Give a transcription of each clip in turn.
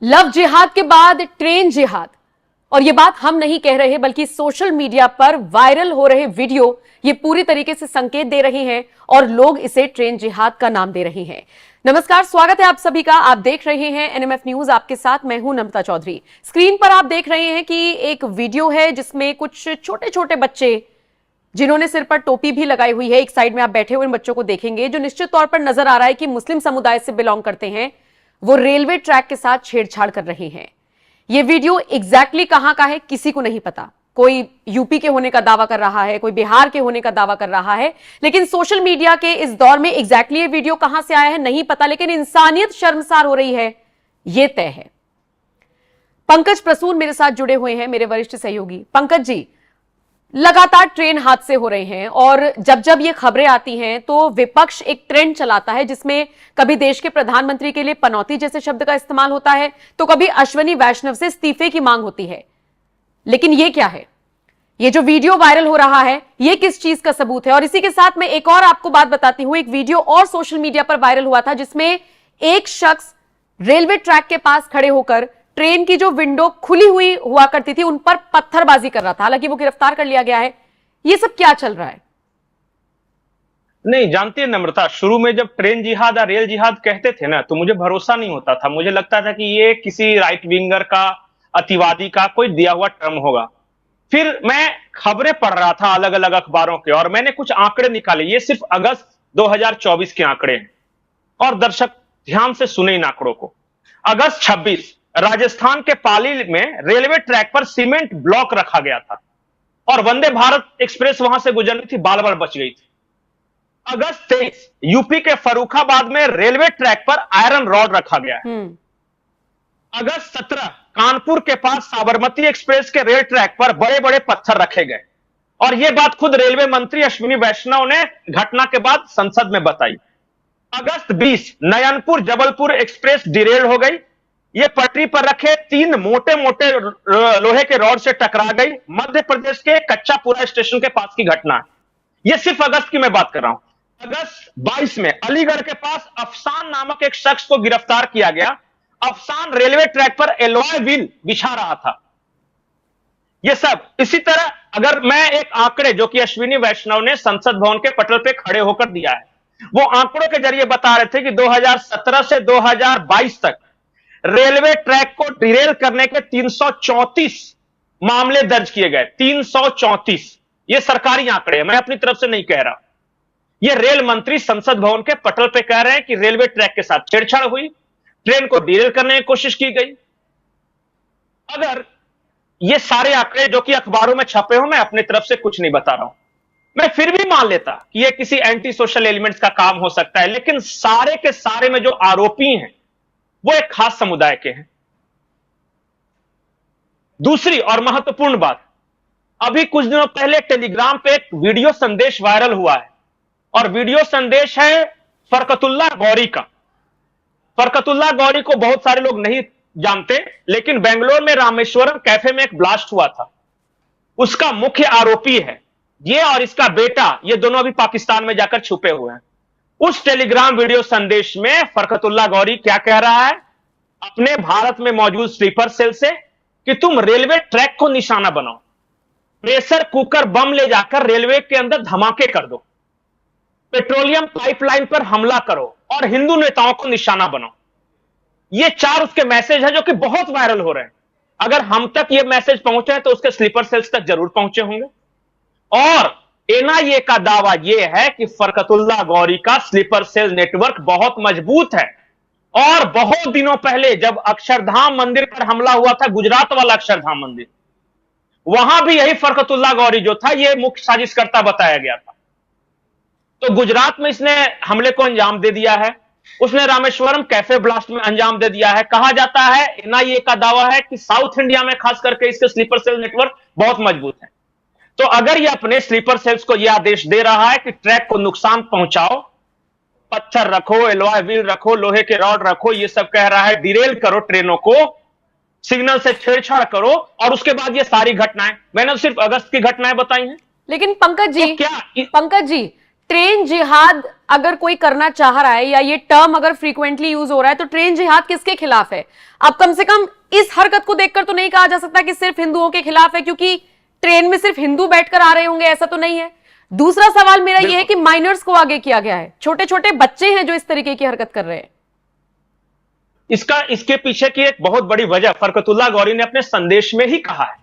Love जिहाद के बाद ट्रेन जिहाद, और ये बात हम नहीं कह रहे बल्कि सोशल मीडिया पर वायरल हो रहे वीडियो ये पूरी तरीके से संकेत दे रहे हैं और लोग इसे ट्रेन जिहाद का नाम दे रहे हैं। नमस्कार, स्वागत है आप सभी का। आप देख रहे हैं एनएमएफ न्यूज, आपके साथ मैं हूं नम्रता चौधरी। स्क्रीन पर आप देख रहे हैं कि एक वीडियो है जिसमें कुछ छोटे छोटे बच्चे जिन्होंने सिर पर टोपी भी लगाई हुई है, एक साइड में आप बैठे हुए इन बच्चों को देखेंगे जो निश्चित तौर पर नजर आ रहा है कि मुस्लिम समुदाय से बिलोंग करते हैं, वो रेलवे ट्रैक के साथ छेड़छाड़ कर रहे हैं। ये वीडियो एग्जैक्टली कहां का है किसी को नहीं पता। कोई यूपी के होने का दावा कर रहा है, कोई बिहार के होने का दावा कर रहा है, लेकिन सोशल मीडिया के इस दौर में एग्जैक्टली ये वीडियो कहां से आया है नहीं पता, लेकिन इंसानियत शर्मसार हो रही है ये तय है। पंकज प्रसून मेरे साथ जुड़े हुए हैं, मेरे वरिष्ठ सहयोगी। पंकज जी, लगातार ट्रेन हादसे हो रहे हैं और जब जब ये खबरें आती हैं तो विपक्ष एक ट्रेंड चलाता है जिसमें कभी देश के प्रधानमंत्री के लिए पनौती जैसे शब्द का इस्तेमाल होता है तो कभी अश्विनी वैष्णव से इस्तीफे की मांग होती है। लेकिन ये क्या है? ये जो वीडियो वायरल हो रहा है ये किस चीज का सबूत है? और इसी के साथ मैं एक और आपको बात बताती हूं। एक वीडियो और सोशल मीडिया पर वायरल हुआ था जिसमें एक शख्स रेलवे ट्रैक के पास खड़े होकर ट्रेन की जो विंडो खुली हुई हुआ करती थी उन पर पत्थरबाजी कर रहा था। हालांकि वो गिरफ्तार कर लिया गया है। ये सब क्या चल रहा है? नहीं जानती है नम्रता, शुरू में जब ट्रेन जिहाद या रेल जिहाद कहते थे ना तो मुझे भरोसा नहीं होता था। मुझे लगता था कि ये किसी राइट विंगर का, अतिवादी का कोई दिया हुआ टर्म होगा। फिर मैं खबरें पढ़ रहा था अलग अलग अखबारों के और मैंने कुछ आंकड़े निकाले। ये सिर्फ अगस्त 2024 के आंकड़े हैं और दर्शक ध्यान से सुने इन आंकड़ों को। अगस्त 26 राजस्थान के पाली में रेलवे ट्रैक पर सीमेंट ब्लॉक रखा गया था और वंदे भारत एक्सप्रेस वहां से गुजरनी थी, बाल बाल बच गई थी। अगस्त 23 यूपी के फर्रुखाबाद में रेलवे ट्रैक पर आयरन रॉड रखा गया है। अगस्त 17 कानपुर के पास साबरमती एक्सप्रेस के रेल ट्रैक पर बड़े बड़े पत्थर रखे गए और यह बात खुद रेलवे मंत्री अश्विनी वैष्णव ने घटना के बाद संसद में बताई। अगस्त 20 नयनपुर जबलपुर एक्सप्रेस डिरेल हो गई। ये पटरी पर रखे 3 मोटे मोटे लोहे के रॉड से टकरा गई। मध्य प्रदेश के कच्चापुरा स्टेशन के पास की घटना है। यह सिर्फ अगस्त की मैं बात कर रहा हूं। अगस्त 22 में अलीगढ़ के पास अफसान नामक एक शख्स को गिरफ्तार किया गया। अफसान रेलवे ट्रैक पर एलॉय व्हील बिछा रहा था। यह सब इसी तरह, अगर मैं एक आंकड़े जो कि अश्विनी वैष्णव ने संसद भवन के पटल पे खड़े होकर दिया है, वो आंकड़ों के जरिए बता रहे थे कि 2017 से 2022 तक रेलवे ट्रैक को डिरेल करने के 334 मामले दर्ज किए गए। 334, ये सरकारी आंकड़े हैं, मैं अपनी तरफ से नहीं कह रहा। ये रेल मंत्री संसद भवन के पटल पे कह रहे हैं कि रेलवे ट्रैक के साथ छेड़छाड़ हुई, ट्रेन को डिरेल करने की कोशिश की गई। अगर ये सारे आंकड़े जो कि अखबारों में छपे हो, मैं अपनी तरफ से कुछ नहीं बता रहा हूं, मैं फिर भी मान लेता कि ये किसी एंटी सोशल एलिमेंट्स का काम हो सकता है, लेकिन सारे के सारे में जो आरोपी हैं वो एक खास समुदाय के हैं। दूसरी और महत्वपूर्ण बात, अभी कुछ दिनों पहले टेलीग्राम पे एक वीडियो संदेश वायरल हुआ है और वीडियो संदेश है फरकतुल्लाह गौरी का। फरकतुल्लाह गौरी को बहुत सारे लोग नहीं जानते, लेकिन बेंगलोर में रामेश्वरम कैफे में एक ब्लास्ट हुआ था, उसका मुख्य आरोपी है ये, और इसका बेटा, ये दोनों अभी पाकिस्तान में जाकर छुपे हुए हैं। उस टेलीग्राम वीडियो संदेश में फरकतुल्लाह गौरी क्या कह रहा है अपने भारत में मौजूद स्लीपर सेल से कि तुम रेलवे ट्रैक को निशाना बनाओ, प्रेशर कुकर बम ले जाकर रेलवे के अंदर धमाके कर दो, पेट्रोलियम पाइपलाइन पर हमला करो और हिंदू नेताओं को निशाना बनाओ। ये 4 उसके मैसेज है जो कि बहुत वायरल हो रहे हैं। अगर हम तक ये मैसेज पहुंचे हैं तो उसके स्लीपर सेल्स तक जरूर पहुंचे होंगे। और एनआईए का दावा यह है कि फरकतुल्लाह गौरी का स्लीपर सेल नेटवर्क बहुत मजबूत है और बहुत दिनों पहले जब अक्षरधाम मंदिर पर हमला हुआ था, गुजरात वाला अक्षरधाम मंदिर, वहां भी यही फरकतुल्लाह गौरी जो था ये मुख्य साजिशकर्ता बताया गया था। तो गुजरात में इसने हमले को अंजाम दे दिया है, उसने रामेश्वरम कैफे ब्लास्ट में अंजाम दे दिया है। कहा जाता है, एनआईए का दावा है कि साउथ इंडिया में खास करके इसके स्लीपर सेल नेटवर्क बहुत मजबूत है। तो अगर ये अपने स्लीपर सेल्स को यह आदेश दे रहा है कि ट्रैक को नुकसान पहुंचाओ, पत्थर रखो, एलॉय व्हील रखो, लोहे के रॉड रखो, ये सब कह रहा है, डिरेल करो ट्रेनों को, सिग्नल से छेड़छाड़ करो, और उसके बाद ये सारी घटनाएं, मैंने सिर्फ अगस्त की घटनाएं बताई हैं। लेकिन पंकज जी, तो क्या पंकज जी, ट्रेन जिहाद अगर कोई करना चाह रहा है या ये टर्म अगर फ्रीक्वेंटली यूज हो रहा है तो ट्रेन जिहाद किसके खिलाफ है? अब कम से कम इस हरकत को देखकर तो नहीं कहा जा सकता कि सिर्फ हिंदुओं के खिलाफ है, क्योंकि ट्रेन में सिर्फ हिंदू बैठकर आ रहे होंगे, ऐसा तो नहीं है। दूसरा सवाल मेरा यह है कि माइनर्स को आगे किया गया है, छोटे छोटे बच्चे हैं जो इस तरीके की हरकत कर रहे हैं। इसके पीछे की एक बहुत बड़ी वजह फरकतुल्लाह गौरी ने अपने संदेश में ही कहा है।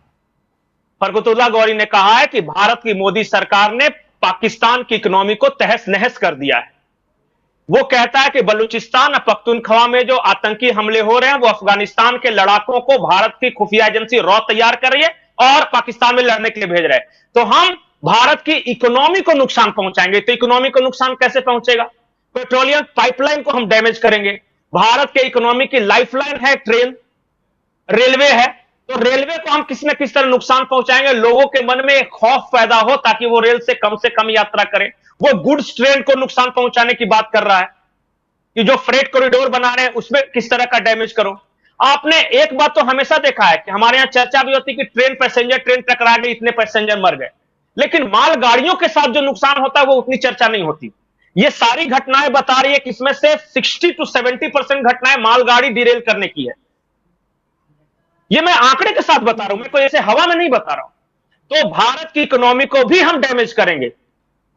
फरकतुल्लाह गौरी ने कहा है कि भारत की मोदी सरकार ने पाकिस्तान की इकोनॉमी को तहस नहस कर दिया है। वो कहता है कि बलूचिस्तान और पख्तूनख्वा में जो आतंकी हमले हो रहे हैं वो अफगानिस्तान के लड़ाकों को भारत की खुफिया एजेंसी रॉ तैयार कर रही है और पाकिस्तान में लड़ने के लिए भेज रहे हैं। तो हम भारत की इकोनॉमी को नुकसान पहुंचाएंगे। तो इकोनॉमी को नुकसान कैसे पहुंचेगा? पेट्रोलियम पाइपलाइन को हम डैमेज करेंगे। भारत के इकोनॉमी की लाइफलाइन है ट्रेन, रेलवे है, तो रेलवे को हम किसी न किसी तरह नुकसान पहुंचाएंगे। लोगों के मन में एक खौफ पैदा हो ताकि वो रेल से कम यात्रा करें। वो गुड्स ट्रेन को नुकसान पहुंचाने की बात कर रहा है कि जो फ्रेट कॉरिडोर बना रहे हैं उसमें किस तरह का डैमेज करो। आपने एक बात तो हमेशा देखा है कि हमारे यहां चर्चा भी होती है कि ट्रेन टकरा गई, इतने पैसेंजर मर गए, लेकिन मालगाड़ियों के साथ जो नुकसान होता है वो उतनी चर्चा नहीं होती। ये सारी घटनाएं बता रही है कि इसमें से 60 to 70% घटनाएं मालगाड़ी डिरेल करने की है। ये मैं आंकड़े के साथ बता रहा हूं, मैं कोई ऐसे हवा में नहीं बता रहा हूं। तो भारत की इकोनॉमी को भी हम डैमेज करेंगे,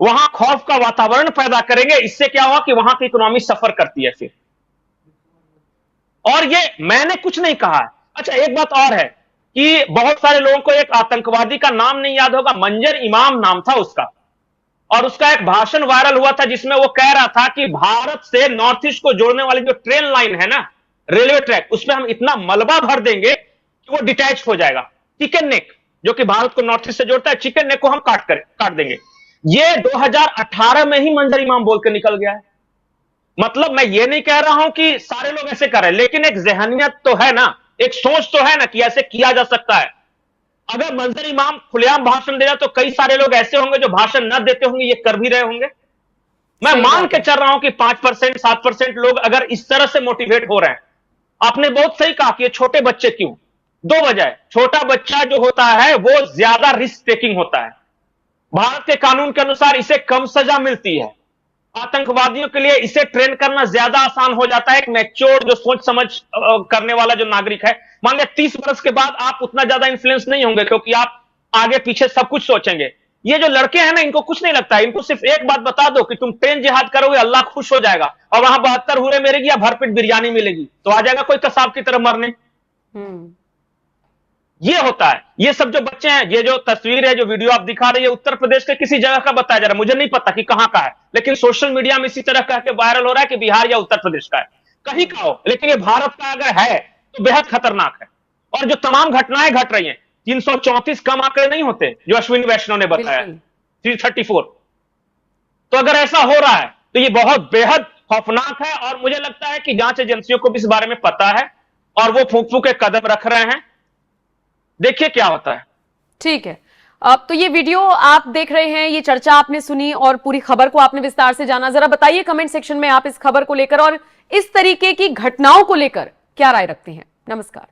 वहां खौफ का वातावरण पैदा करेंगे। इससे क्या हुआ कि वहां की इकोनॉमी सफर करती है फिर। और ये मैंने कुछ नहीं कहा है। अच्छा, एक बात और है कि बहुत सारे लोगों को एक आतंकवादी का नाम नहीं याद होगा, मंजर इमाम नाम था उसका, और उसका एक भाषण वायरल हुआ था जिसमें वो कह रहा था कि भारत से नॉर्थ ईस्ट को जोड़ने वाली जो ट्रेन लाइन है ना, रेलवे ट्रैक, उसमें हम इतना मलबा भर देंगे कि वो डिटैच हो जाएगा। चिकन नेक जो कि भारत को नॉर्थ ईस्ट से जोड़ता है, चिकन नेक को हम काट देंगे। ये 2018 में ही मंजर इमाम बोल के निकल गया है। मतलब मैं ये नहीं कह रहा हूं कि सारे लोग ऐसे कर रहे हैं, लेकिन एक जहनियत तो है ना, एक सोच तो है ना कि ऐसे किया जा सकता है। अगर मंजर इमाम खुलेआम भाषण दे रहा तो कई सारे लोग ऐसे होंगे जो भाषण न देते होंगे, ये कर भी रहे होंगे। मैं मान के चल रहा हूं कि 5% 7% लोग अगर इस तरह से मोटिवेट हो रहे हैं। आपने बहुत सही कहा कि ये छोटे बच्चे क्यों? दो वजह है। छोटा बच्चा जो होता है वो ज्यादा रिस्क टेकिंग होता है। भारत के कानून के अनुसार इसे कम सजा मिलती है। आतंकवादियों के लिए इसे ट्रेन करना ज्यादा आसान हो जाता है। एक मैच्योर जो सोच समझ करने वाला जो नागरिक है, मान लिया 30 वर्ष के बाद आप उतना ज्यादा इन्फ्लुएंस नहीं होंगे क्योंकि आप आगे पीछे सब कुछ सोचेंगे। ये जो लड़के हैं ना, इनको कुछ नहीं लगता है। इनको सिर्फ एक बात बता दो कि तुम ट्रेन जिहाद करोगे, अल्लाह खुश हो जाएगा और वहां 72 हुरे मिलेगी या भरपेट बिरयानी मिलेगी, तो आ जाएगा कोई कसाब की तरह मरने। ये होता है। ये सब जो बच्चे हैं, ये जो तस्वीर है, जो वीडियो आप दिखा रहे हैं, उत्तर प्रदेश के किसी जगह का बताया जा रहा है, मुझे नहीं पता कि कहां का है, लेकिन सोशल मीडिया में इसी तरह कह के वायरल हो रहा है कि बिहार या उत्तर प्रदेश का है, कहीं का हो, लेकिन ये भारत का अगर है तो बेहद खतरनाक है। और जो तमाम घटनाएं घट रही हैं, 334 कम आंकड़े नहीं होते जो अश्विनी वैष्णव ने बताया, 334। तो अगर ऐसा हो रहा है तो ये बहुत बेहद खौफनाक है। और मुझे लगता है कि जांच एजेंसियों को भी इस बारे में पता है और वो फूंक फूंक के कदम रख रहे हैं। देखिए क्या होता है। ठीक है, अब तो ये वीडियो आप देख रहे हैं, ये चर्चा आपने सुनी और पूरी खबर को आपने विस्तार से जाना। जरा बताइए कमेंट सेक्शन में आप इस खबर को लेकर और इस तरीके की घटनाओं को लेकर क्या राय रखते हैं। नमस्कार।